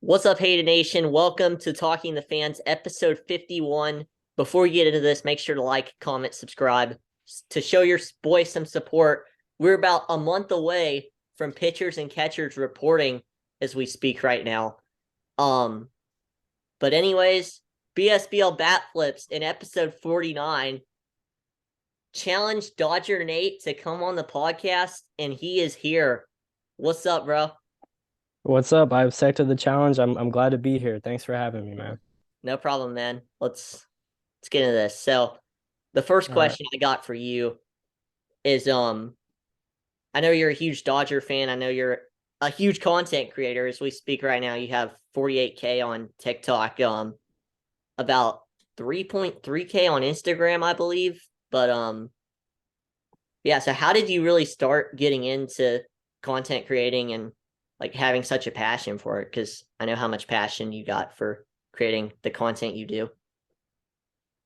What's up, Hated Nation? Welcome to Talking the Fans, episode 51. Before you get into this, make sure to like, comment, subscribe to show your boy some support. We're about a month away from pitchers and catchers reporting as we speak right now. But anyways, BSBL Bat Flips in episode 49 challenged Dodger Nate to come on the podcast, and he is here. What's up, bro? What's up? I've accepted the challenge. I'm glad to be here. Thanks for having me, man. No problem, man. Let's get into this. So, the first All right. question I got for you is I know you're a huge Dodger fan. I know you're a huge content creator as we speak right now. You have 48K on TikTok, about 3.3K on Instagram, I believe. But yeah, so how did you really start getting into content creating and like having such a passion for it? Because I know how much passion you got for creating the content you do.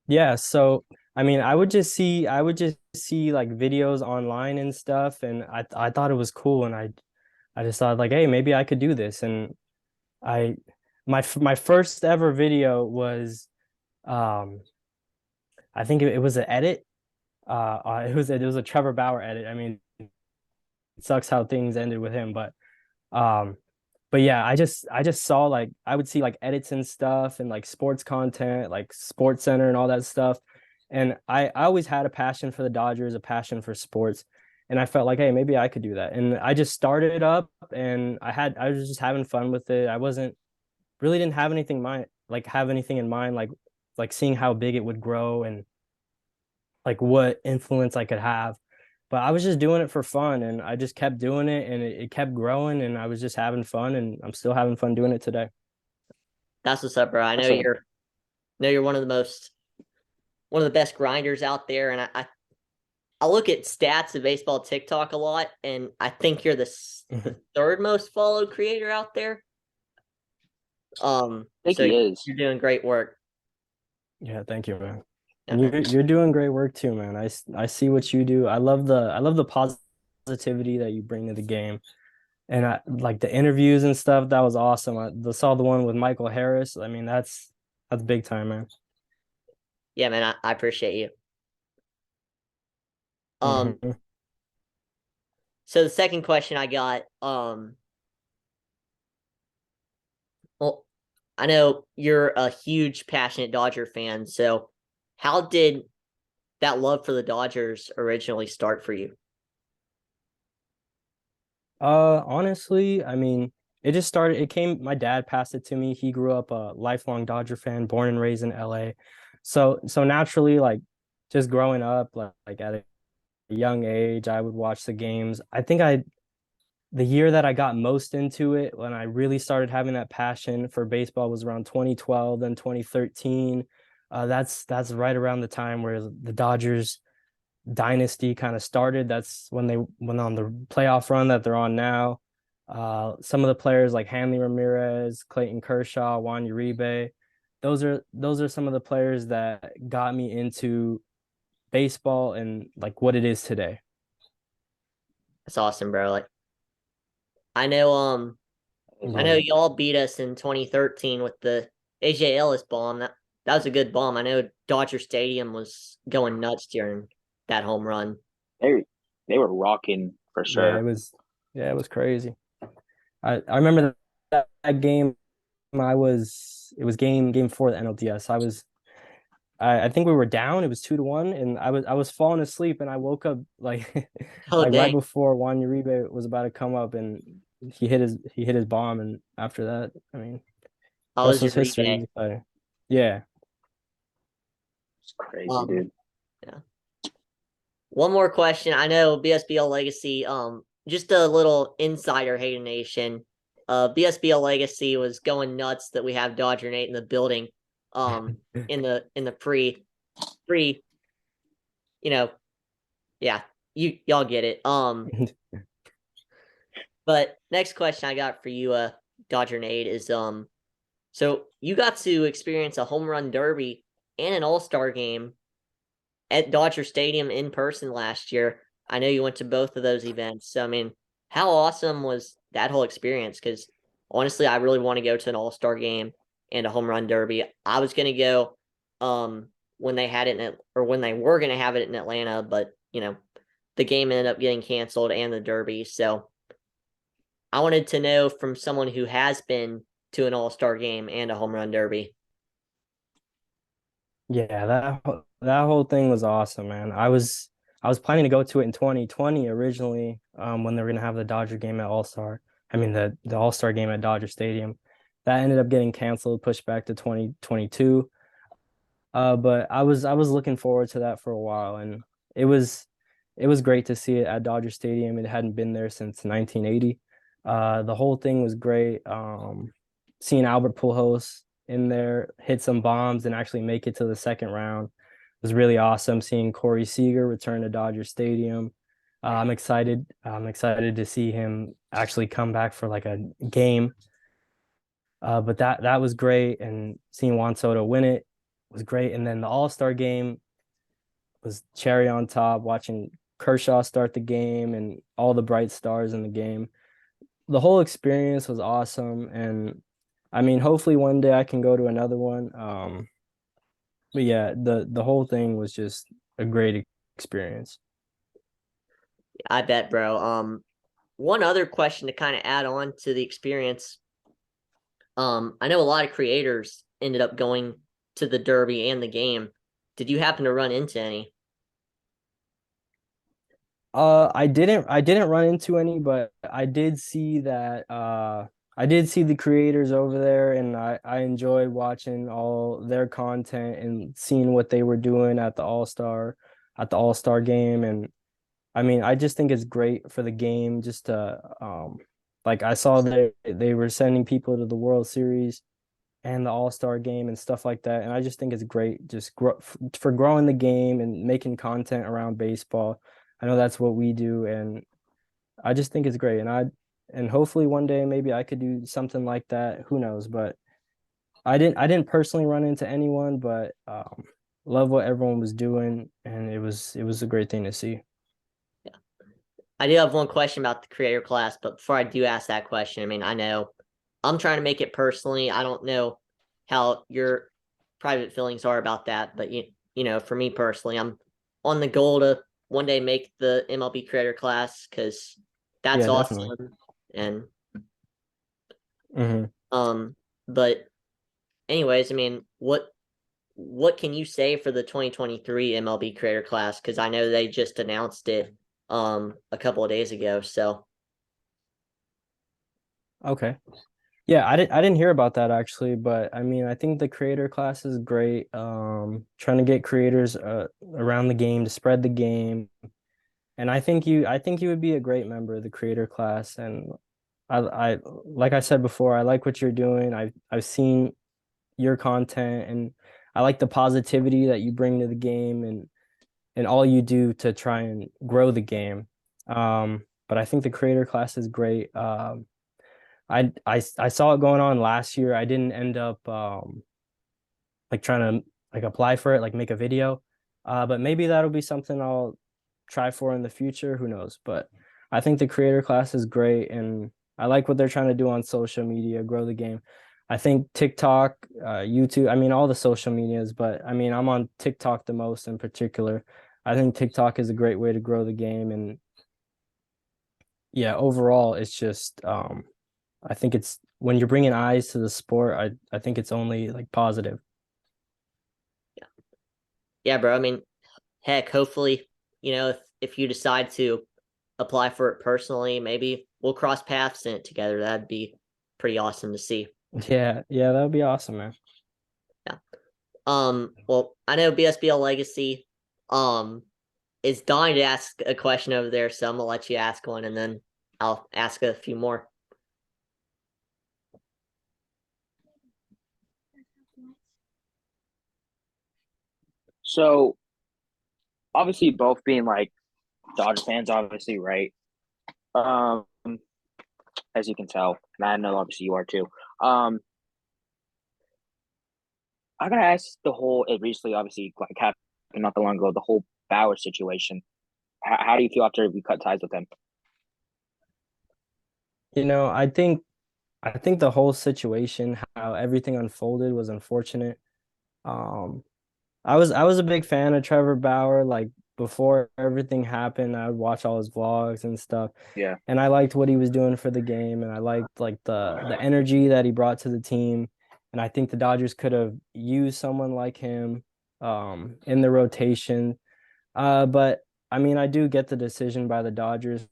Yeah, so I mean, I would just see like videos online and stuff, and I thought it was cool, and I just thought like, hey, maybe I could do this. And I my first ever video was um I think it was an edit. It was a Trevor Bauer edit. I mean, it sucks how things ended with him, um but yeah, I just saw like I would see like edits and stuff and like sports content, like Sports Center and all that stuff. And I always had a passion for the Dodgers, a passion for sports. And I felt like, hey, maybe I could do that. And I just started it up and I was just having fun with it. I wasn't really didn't have anything in mind, like seeing how big it would grow and like what influence I could have. But I was just doing it for fun and I just kept doing it and it kept growing and I was just having fun and I'm still having fun doing it today. That's what's up, bro. I That's a know you're one of the best grinders out there, and I look at stats of baseball TikTok a lot, and I think you're the third most followed creator out there. think So he is. you're doing great work. Yeah, thank you, man. And Uh, you're doing great work too, man. I see what you do. I love the positivity that you bring to the game. And I like the interviews and stuff. That was awesome. Saw the one with Michael Harris. I mean, that's big time, man. yeah, man, I appreciate you. Um, Hmm. so the second question I got, well, I know you're a huge, passionate Dodger fan. So how did that love for the Dodgers originally start for you? Honestly, I mean, my dad passed it to me. He grew up a lifelong Dodger fan, born and raised in LA. So naturally, like just growing up, like at a young age, I would watch the games. The year that I got most into it, when I really started having that passion for baseball was around 2012, then 2013. That's right around the time where the Dodgers dynasty kind of started. That's when they went on the playoff run that they're on now. Some of the players like Hanley Ramirez, Clayton Kershaw, Juan Uribe, those are some of the players that got me into baseball and like what it is today. That's awesome, bro. Like I know, I know Yeah. y'all beat us in 2013 with the AJ Ellis bomb. That was a good bomb. I know Dodger Stadium was going nuts during that home run. They they were rocking for Yeah, sure. it was crazy. I remember that game. It was game four of the NLDS. I think we were down. It was 2-1, and I was falling asleep, and I woke up like Oh like right dang! before Juan Uribe was about to come up, and he hit his bomb, and after that, I mean, How rest was was Uribe? history. Yeah. It's crazy, Um, dude. yeah. One more question. I know BSBL Legacy. Just a little insider, Hayden Nation. BSBL Legacy was going nuts that we have Dodger Nate in the building. In the pre, you know, yeah, y'all get it. But next question I got for you, Dodger Nate, is so you got to experience a home run derby and an all-star game at Dodger Stadium in person last year. I know you went to both of those events. So I mean, how awesome was that whole experience? Because honestly, I really want to go to an All-Star game and a home run derby. I was gonna go when they had it or when they were gonna have it in Atlanta, but the game ended up getting canceled and the derby. So I wanted to know from someone who has been to an All-Star game and a home run derby. Yeah, that whole thing was awesome, man. I was planning to go to it in 2020 originally, when they were gonna have the Dodger game at All-Star. I mean the All-Star game at Dodger Stadium. That ended up getting canceled, pushed back to 2022. But I was looking forward to that for a while, and it was it was great to see it at Dodger Stadium. It hadn't been there since 1980. The whole thing was great. Seeing Albert Pujols in there hit some bombs and actually make it to the second round was really awesome. Seeing Corey Seager return to Dodger Stadium. I'm excited. I'm excited to see him actually come back for like a game. But that was great, and seeing Juan Soto win it was great. And then the All-Star game was cherry on top. Watching Kershaw start the game and all the bright stars in the game, the whole experience was awesome. And I mean, hopefully one day I can go to another one. But yeah, the whole thing was just a great experience. I bet, bro. One other question to kind of add on to the experience. I know a lot of creators ended up going to the derby and the game. Did you happen to run into any? I didn't run into any, but I did see that I did see the creators over there, and I enjoyed watching all their content and seeing what they were doing at the All-Star game. And I mean, I just think it's great for the game just to like I saw they were sending people to the World Series and the All-Star game and stuff like that. And I just think it's great just for growing the game and making content around baseball. I know that's what we do, and I just think it's great. And hopefully one day maybe I could do something like that. Who knows? But I didn't personally run into anyone, but love what everyone was doing, and it was a great thing to see. I do have one question about the creator class, but before I do ask that question, I mean, I know I'm trying to make it personally. I don't know how your private feelings are about that, but for me personally, I'm on the goal to one day make the MLB creator class because that's Yeah, definitely. awesome. And Hmm. but anyways, I mean, what can you say for the 2023 MLB creator class? Because I know they just announced it a couple of days ago. So Okay. Yeah, I didn't hear about that actually, but I mean, I think the creator class is great. Trying to get creators around the game to spread the game. And I think you would be a great member of the creator class. And I like I said before, I like what you're doing. I've seen your content, and I like the positivity that you bring to the game, and all you do to try and grow the game. But I think the creator class is great. I saw it going on last year. I didn't end up like trying to like apply for it, like make a video. But maybe that'll be something I'll try for in the future. Who knows? But I think the creator class is great, and I like what they're trying to do on social media, grow the game. I think TikTok, YouTube, I mean all the social medias, but I mean I'm on TikTok the most in particular. I think TikTok is a great way to grow the game, and yeah, overall it's just I think it's when you're bringing eyes to the sport, I think it's only like positive. yeah, bro. I mean, heck, hopefully, if you decide to apply for it personally, maybe we'll cross paths in it together. That'd be pretty awesome to see. Yeah, yeah, that would be awesome, man. Yeah. Well, I know BSBL Legacy is dying to ask a question over there, so I'm gonna let you ask one and then I'll ask a few more. So obviously both being like Dodger fans, obviously, right? Um, as you can tell, and I know obviously you are too. Um, I gotta ask the whole. It recently, obviously, like happened not that long ago. The whole Bauer situation. How do you feel after we cut ties with him? I think I think the whole situation, how everything unfolded, was unfortunate. Um, I was a big fan of Trevor Bauer. Like before everything happened, I would watch all his vlogs and stuff. Yeah. And I liked what he was doing for the game, and I liked like the energy that he brought to the team. And I think the Dodgers could have used someone like him in the rotation. But I mean, I do get the decision by the Dodgers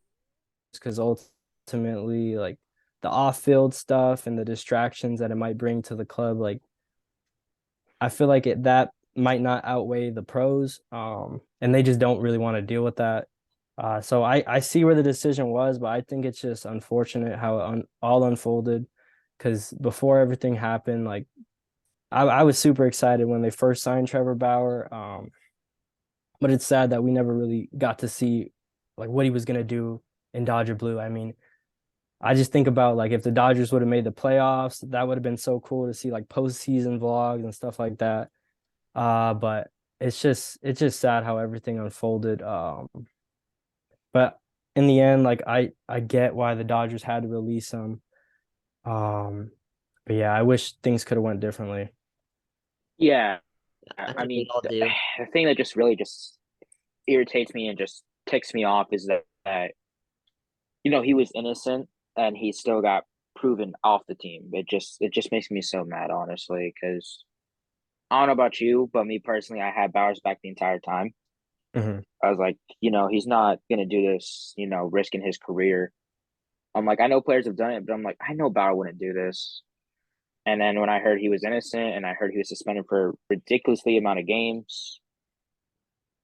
because ultimately, like the off-field stuff and the distractions that it might bring to the club, like I feel like that might not outweigh the pros, and they just don't really want to deal with that. So I see where the decision was, but I think it's just unfortunate how all unfolded. Because before everything happened, like I was super excited when they first signed Trevor Bauer. But it's sad that we never really got to see like what he was gonna do in Dodger blue. I mean, I just think about like if the Dodgers would have made the playoffs, that would have been so cool to see like postseason vlogs and stuff like that. But it's just sad how everything unfolded. But in the end, like I get why the Dodgers had to release him. Um, but yeah, I wish things could have went differently. Yeah. I I think we mean, all do. the thing that just really just irritates me and just ticks me off is that he was innocent and he still got proven off the team. It just makes me so mad, honestly, because I don't know about you, but me personally, I had Bowers back the entire time. Mhm. I was like, he's not gonna do this, risking his career. I'm like, I know players have done it, but I'm like, I know Bauer wouldn't do this. And then when I heard he was innocent and I heard he was suspended for ridiculously amount of games,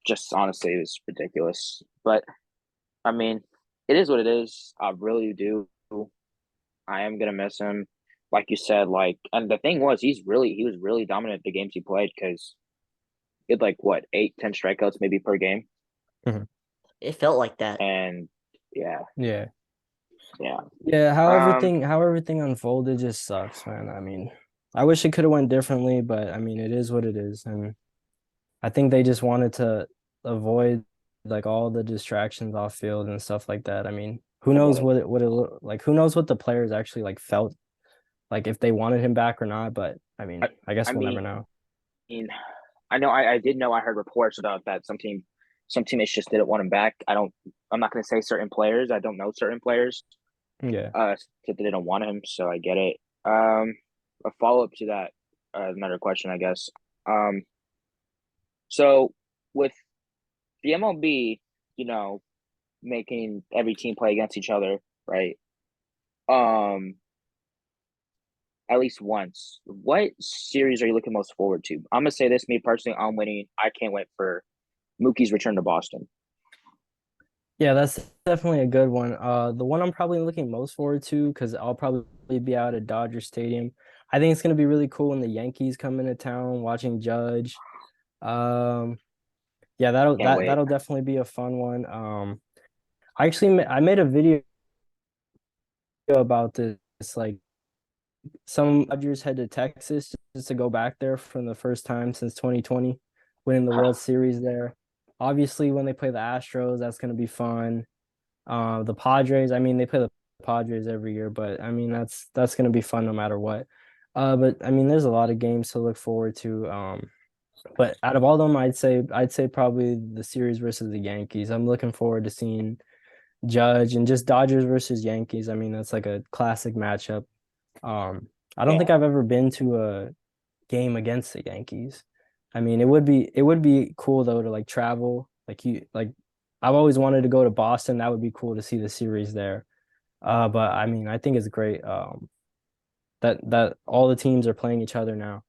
just honestly, it was ridiculous. But I mean, it is what it is. I really do. I am gonna miss him. Like you said, and the thing was, he was really dominant the games he played because he had like what 8, 10 strikeouts maybe per game, Mhm. It felt like that. and yeah, Yeah. yeah, Yeah, um, how everything unfolded just sucks, man. I mean, I wish it could have went differently, but I mean, it is what it is, and I think they just wanted to avoid like all the distractions off field and stuff like that. I mean, who I get knows it. like who knows what the players actually like felt like if they wanted him back or not, but I I, mean, I guess I we'll never mean, know. I know I did know I heard reports about that some teammates just didn't want him back. I'm not gonna say certain players. I don't know certain players. Yeah. Said they didn't want him, so I get it. A follow up to that, another question, I guess. Um, so with the MLB, you know, making every team play against each other, right? Um, at least once. What series are you looking most forward to? I'm gonna say this, me personally, I'm waiting. I can't wait for Mookie's return to Boston. Yeah, that's definitely a good one. The one I'm probably looking most forward to because I'll probably be out at Dodger Stadium. I think it's gonna be really cool when the Yankees come into town, watching Judge. Um, yeah, Can't wait. that'll definitely be a fun one. I made a video about this. Like some Dodgers head to Texas just to go back there for the first time since 2020, winning the World Series there. Obviously, when they play the Astros, that's gonna be fun. The Padres, I mean, they play the Padres every year, but I mean that's gonna be fun no matter what. But I mean, there's a lot of games to look forward to. But out of all of them, I'd say probably the series versus the Yankees. I'm looking forward to seeing Judge and just Dodgers versus Yankees. I mean, that's like a classic matchup. I don't think Yeah, I've ever been to a game against the Yankees. I mean, it would be cool though to like travel. Like I've always wanted to go to Boston. That would be cool to see the series there. But I mean, I think it's great that all the teams are playing each other now.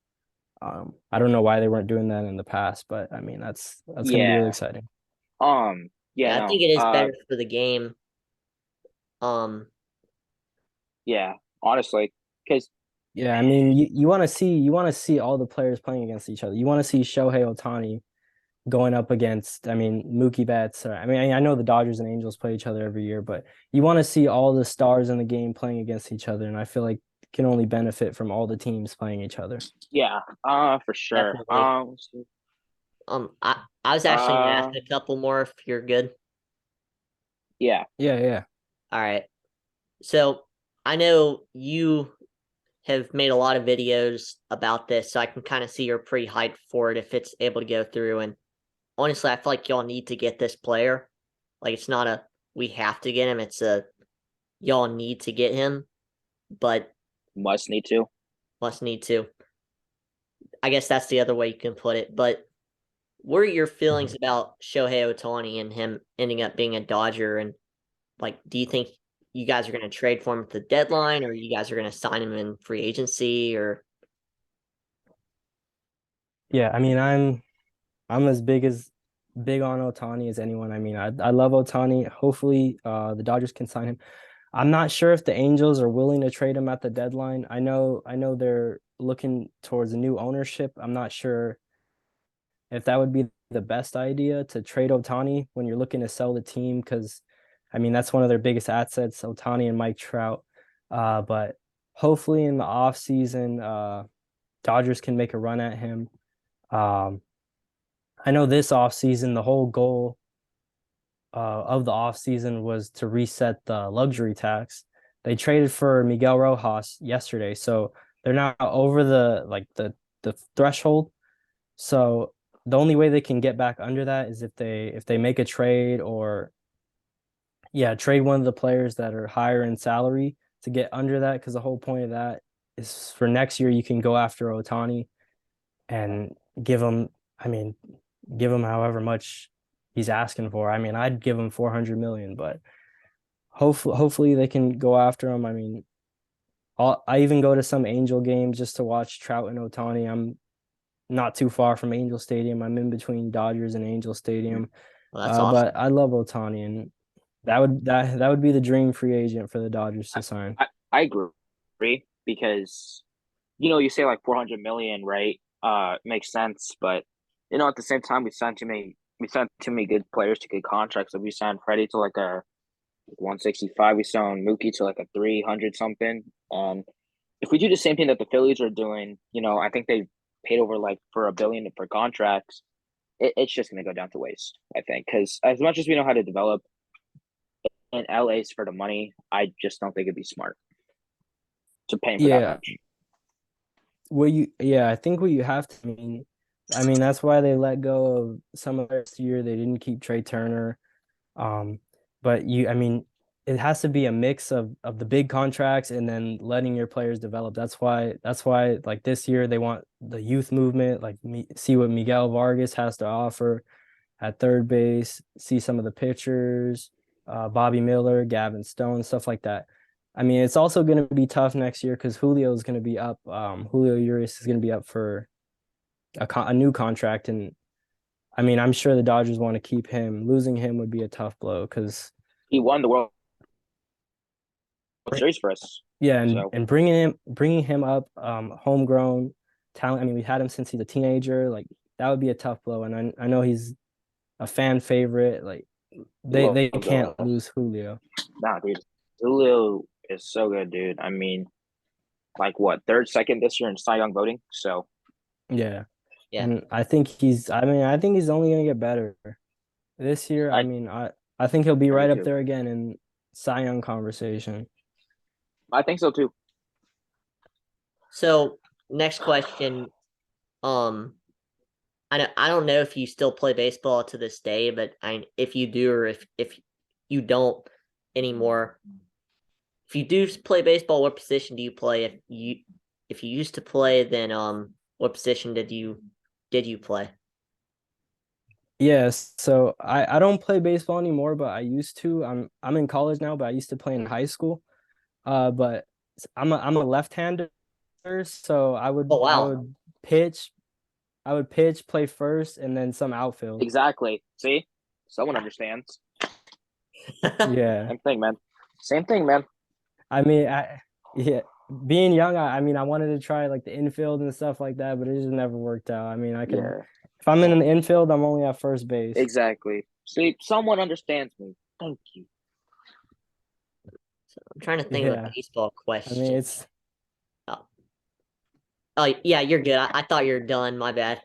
I don't know why they weren't doing that in the past, but I mean, that's gonna be really yeah. exciting. Yeah, Yeah, I no. think it is better for the game. Um, Yeah, honestly, because Yeah, I mean, you want to see all the players playing against each other. You want to see Shohei Ohtani going up against, I mean, Mookie Betts. Or, I mean, I know the Dodgers and Angels play each other every year, but you want to see all the stars in the game playing against each other, and I feel like can only benefit from all the teams playing each other. yeah, for sure. Definitely. I was actually gonna ask Uh, a couple more if you're good. yeah, Yeah, yeah. All right. So I know you have made a lot of videos about this, so I can kind of see you're pretty hyped for it if it's able to go through. And honestly, I feel like y'all need to get this player. Like it's not a we have to get him, it's a y'all need to get him, but Must need to. must need to. I guess that's the other way you can put it. But what are your feelings Mhm. about Shohei Ohtani and him ending up being a Dodger? And like, do you think you guys are going to trade for him at the deadline, or you guys are going to sign him in free agency? Or Yeah, I mean, I'm as big on Ohtani as anyone. I mean, I love Ohtani. Hopefully, the Dodgers can sign him. I'm not sure if the Angels are willing to trade him at the deadline. I know they're looking towards a new ownership. I'm not sure if that would be the best idea to trade Ohtani when you're looking to sell the team, because I mean that's one of their biggest assets, Ohtani and Mike Trout. But hopefully in the off season, Dodgers can make a run at him. Um, I know this off season, the whole goal of the off season was to reset the luxury tax. They traded for Miguel Rojas yesterday, so they're now over the threshold. So the only way they can get back under that is if they make a trade, or yeah, trade one of the players that are higher in salary to get under that, because the whole point of that is for next year you can go after Ohtani and give him, I mean, give him however much he's asking for. I mean, I'd give him 400 million, but hopefully they can go after him. I mean, I even go to some Angel games just to watch Trout and Ohtani. I'm not too far from Angel Stadium. I'm in between Dodgers and Angel Stadium. well, that's awesome. But I love Ohtani, and that would be the dream free agent for the Dodgers to sign. I agree because you say like 400 million, right? Makes sense, but at the same time we signed too many good players to good contracts. Like we signed Freddie to like a 165. We signed Mookie to like a 300 something. And if we do the same thing that the Phillies are doing, I think they paid over like for $1 billion for contracts. It's just going to go down to waste, I think, because as much as we know how to develop in LA's for the money, I just don't think it'd be smart to pay him for that Yeah, much. I think what you have to I mean that's why they let go of some of this year. They didn't keep Trey Turner. Um, but I mean, it has to be a mix of the big contracts and then letting your players develop. That's why like this year they want the youth movement, like see what Miguel Vargas has to offer at third base, see some of the pitchers, Bobby Miller, Gavin Stone, stuff like that. I mean, it's also going to be tough next year because Julio is going to be up. Julio Urias is going to be up for a new contract, and I mean, I'm sure the Dodgers want to keep him. Losing him would be a tough blow because He won the World Series for us. yeah, and So, and bringing him up, homegrown talent. I mean, we had him since he's a teenager. Like that would be a tough blow, and I know he's a fan favorite. Like they love can't the lose Julio. nah, dude. Julio is so good, dude. I mean, like what, third, second this year in Cy Young voting. So Yeah, Yeah. and I think he's. I mean, I think he's only gonna get better this year. I I mean, I think he'll be I do right up too. there again in Cy Young conversation. I think so too. So next question. Um, I don't know if you still play baseball to this day, but if you do or if you don't anymore, if you do play baseball, what position do you play? If you used to play, then what position did you play? Yes, so I don't play baseball anymore, but I used to. I'm in college now, but I used to play in high school. But I'm a left-hander, so I Oh would I wow. would pitch, I would pitch, play first, and then some outfield. Exactly. See, someone understands. Yeah, Same thing, man. Same thing, man. I mean, yeah, being young, I mean, I wanted to try like the infield and stuff like that, but it just never worked out. I mean, Yeah, if I'm in the infield, I'm only at first base. exactly. See, someone understands me. Thank you. I'm trying to think of a Yeah, baseball I mean, question. it's Oh, oh yeah, you're good. I thought you were done. My bad.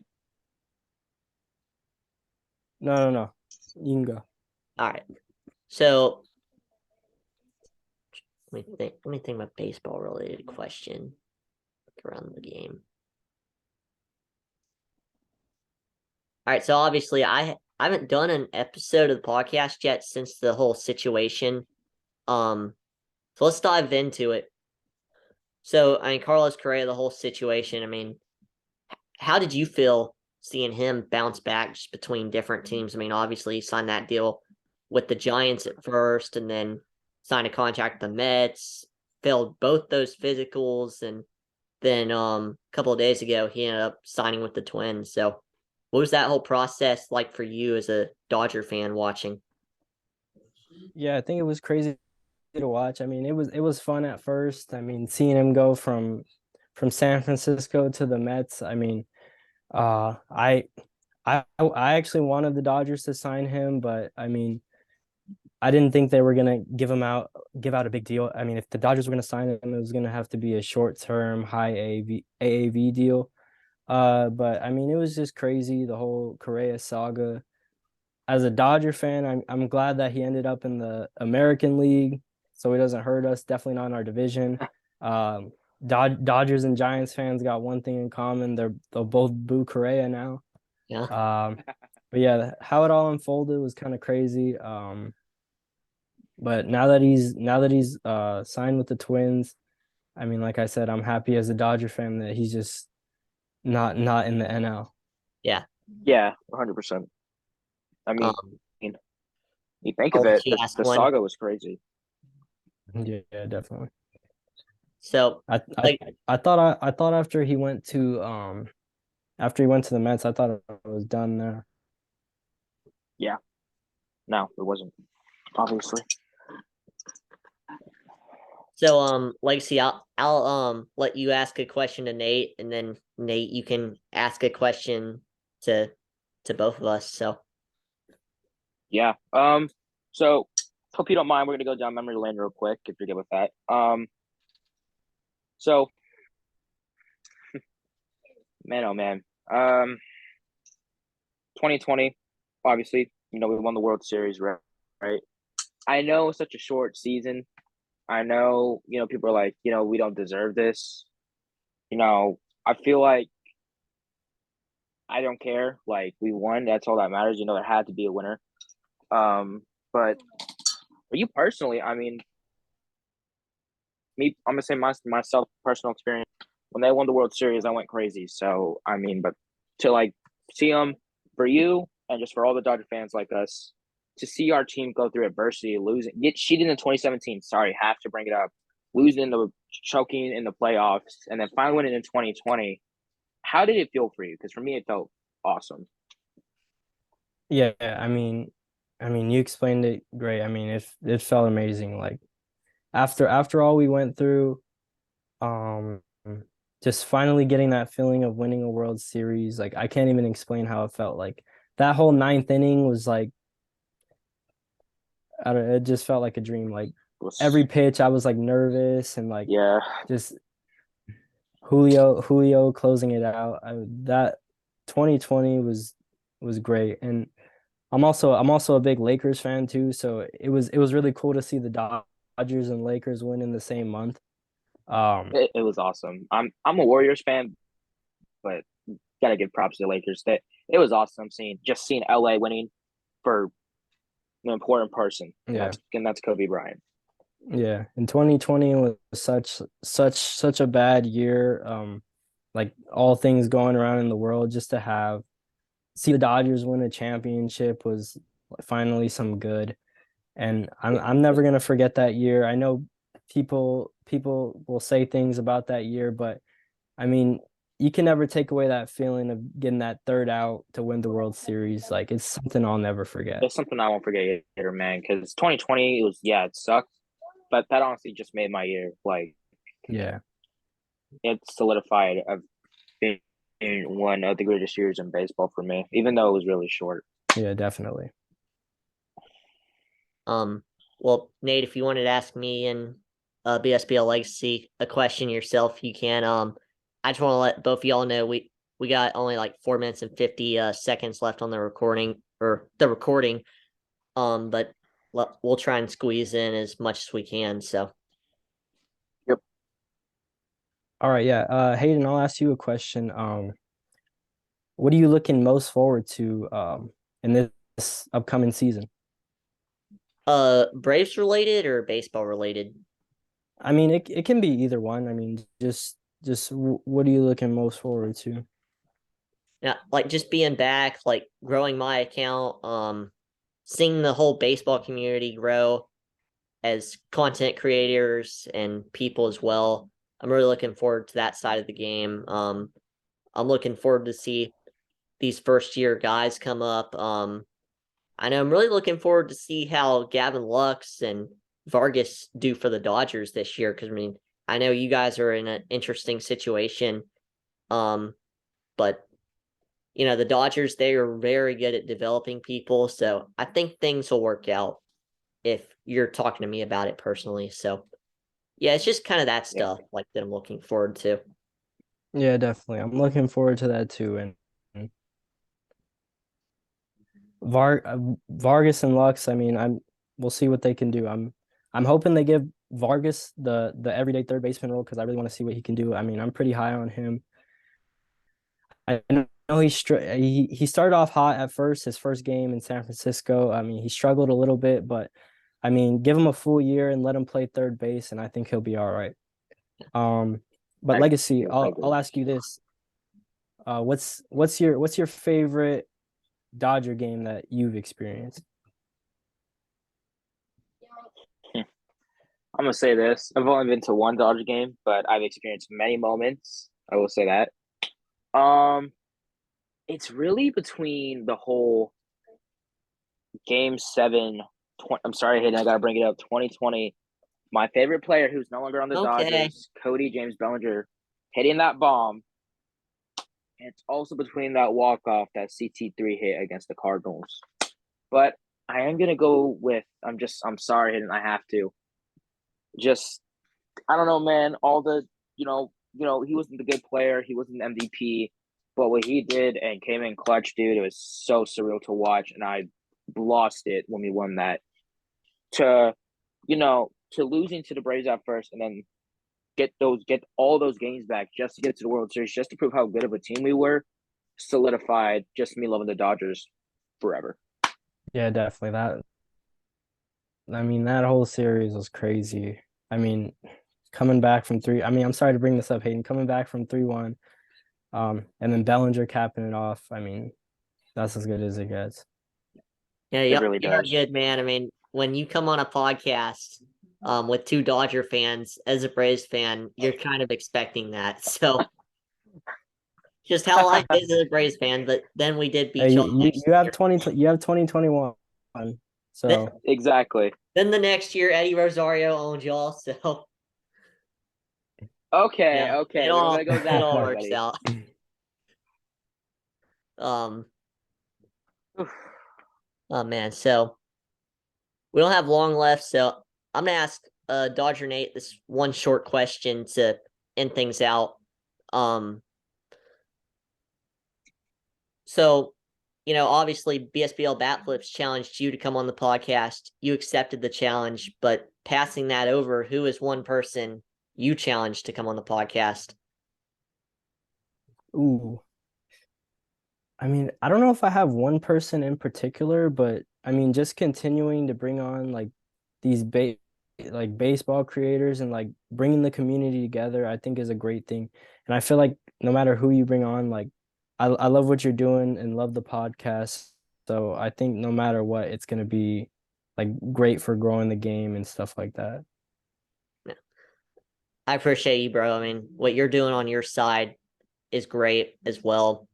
no. You can go. All right. So Let me think of a baseball related question around the game. All right, so obviously I haven't done an episode of the podcast yet since the whole situation. So let's dive into it. So I mean, Carlos Correa, the whole situation. I mean, how did you feel seeing him bounce back just between different teams? I mean, obviously he signed that deal with the Giants at first, and then signed a contract with the Mets. Failed both those physicals, and then a couple of days ago he ended up signing with the Twins. So what was that whole process like for you as a Dodger fan watching? Yeah, I think it was crazy to watch. I mean, it was fun at first. I mean, seeing him go from San Francisco to the Mets. I mean, I actually wanted the Dodgers to sign him, but I mean, I didn't think they were gonna give out a big deal. I mean, if the Dodgers were gonna sign him, it was gonna have to be a short term high AAV deal. But I mean, it was just crazy, the whole Correa saga. As a Dodger fan, I'm glad that he ended up in the American League, so he doesn't hurt us. Definitely not in our division. Um, Dodgers and Giants fans got one thing in common: they'll both boo Correa now. Yeah. But yeah, how it all unfolded was kind of crazy. But now that he's signed with the Twins, I mean, like I said, I'm happy as a Dodger fan that he's just not in the NL. Yeah. Yeah, 100%. I mean, Um, you think I'll of let it, you ask the one. saga was crazy. Yeah, definitely. So I like I thought after he went to the Mets, I thought it was done there. Yeah, no, it wasn't, obviously. so Legacy, I'll let you ask a question to Nate, and then Nate, you can ask a question to both of us. So Yeah. So hope you don't mind. We're gonna go down memory lane real quick if you're good with that. So man, oh man. 2020, obviously, we won the World Series, right? Right. I know it's such a short season. I know, people are like, we don't deserve this. I feel like I don't care. Like we won, that's all that matters. There had to be a winner. But for you personally, I mean, I'm gonna say myself personal experience. When they won the World Series, I went crazy. So I mean, but to like see them for you and just for all the Dodger fans like us to see our team go through adversity, losing, get cheated in 2017. Sorry, have to bring it up. Losing the choking in the playoffs and then finally winning in 2020. How did it feel for you? Because for me, it felt awesome. Yeah, I mean, you explained it great. I mean, it felt amazing. Like after all we went through, um, just finally getting that feeling of winning a World Series. Like I can't even explain how it felt. Like that whole ninth inning was like, I don't know, it just felt like a dream. Like every pitch, I was like nervous and like Yeah, just Julio closing it out. That 2020 was great, and I'm also a big Lakers fan too. So it was really cool to see the Dodgers and Lakers win in the same month. it was awesome. I'm a Warriors fan, but gotta give props to the Lakers. That it was awesome seeing LA winning for an important person. Yeah, And that's Kobe Bryant. yeah. And 2020 was such a bad year. Like all things going around in the world, just to have see the Dodgers win a championship was finally some good. And I'm never gonna forget that year. I know people will say things about that year, but I mean, you can never take away that feeling of getting that third out to win the World Series. Like it's something I'll never forget. It's something I won't forget either, man. Because 2020 it sucked, but that honestly just made my year. Like Yeah, it solidified of being one of the greatest years in baseball for me, even though it was really short. yeah, definitely. well, Nate, if you wanted to ask me and BSBL Legacy a question yourself, you can. I just want to let both of y'all know we got only like 4 minutes and 50 seconds left on the recording or the recording. But we'll try and squeeze in as much as we can. So All right, yeah. Hayden, I'll ask you a question. What are you looking most forward to in this upcoming season? Braves related or baseball related? I mean, it can be either one. I mean, what are you looking most forward to? Yeah, like just being back, like growing my account, seeing the whole baseball community grow as content creators and people as well. I'm really looking forward to that side of the game. I'm looking forward to see these first year guys come up. I know I'm really looking forward to see how Gavin Lux and Vargas do for the Dodgers this year. Because I mean, I know you guys are in an interesting situation. But the Dodgers, they are very good at developing people. So I think things will work out if you're talking to me about it personally. So yeah, it's just kind of that Yeah. stuff like that I'm looking forward to. Yeah, definitely. I'm looking forward to that too. And Vargas and Lux, I mean, we'll see what they can do. I'm hoping they give Vargas the everyday third baseman role because I really want to see what he can do. I mean, I'm pretty high on him. I know he started off hot at first, his first game in San Francisco. I mean, he struggled a little bit, but I mean, give him a full year and let him play third base, and I think he'll be all right. But I Legacy, agree. I'll ask you this. What's your favorite Dodger game that you've experienced? I'm gonna say this. I've only been to one Dodger game, but I've experienced many moments. I will say that. Um, it's really between the whole Game 7. I'm sorry, Hayden, I gotta bring it up. 2020. My favorite player, who's no longer on the Okay. Dodgers, Cody James Bellinger, hitting that bomb. And it's also between that walk off that CT3 hit against the Cardinals. But I am gonna go with. I'm sorry, Hayden. I have to. Just I don't know, man. All the he wasn't a good player. He wasn't an MVP, but what he did and came in clutch, dude, it was so surreal to watch, and I lost it when we won that. To to losing to the Braves at first, and then get all those games back just to get to the World Series, just to prove how good of a team we were, solidified just me loving the Dodgers forever. Yeah, definitely. I mean, that whole series was crazy. I mean, coming back from three. I mean, I'm sorry to bring this up, Hayden. Coming back from 3-1, and then Bellinger capping it off. I mean, that's as good as it gets. Yeah, It yep, really you are does. good, man. I mean, when you come on a podcast with two Dodger fans as a Braves fan, you're kind of expecting that. So just how life is as a Braves fan, but then we did Hey, beat y'all next year. you have 2021. Then, So Exactly. then the next year Eddie Rosario owned y'all, so Okay, yeah, okay. We don't gotta go it that all far, works buddy. out. Um oh man, so we don't have long left, so I'm gonna ask Dodger Nate this one short question to end things out. Um So, obviously BSBL Bat Flips challenged you to come on the podcast. You accepted the challenge, but passing that over, who is one person you challenged to come on the podcast? ooh, I mean, I don't know if I have one person in particular, but I mean, just continuing to bring on like these baseball creators and like bringing the community together, I think is a great thing. And I feel like no matter who you bring on, like I love what you're doing and love the podcast. So I think no matter what, it's gonna be like great for growing the game and stuff like that. I appreciate you, bro. I mean, what you're doing on your side is great as well.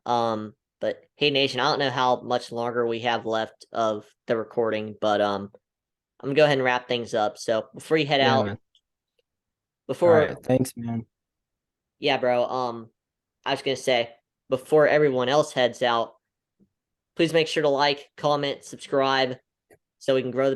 But hey, Nation, I don't know how much longer we have left of the recording, but I'm gonna go ahead and wrap things up. So before you head Yeah, out, man. All before right. Thanks, man. yeah, bro. I was gonna say before everyone else heads out, please make sure to like, comment, subscribe, so we can grow the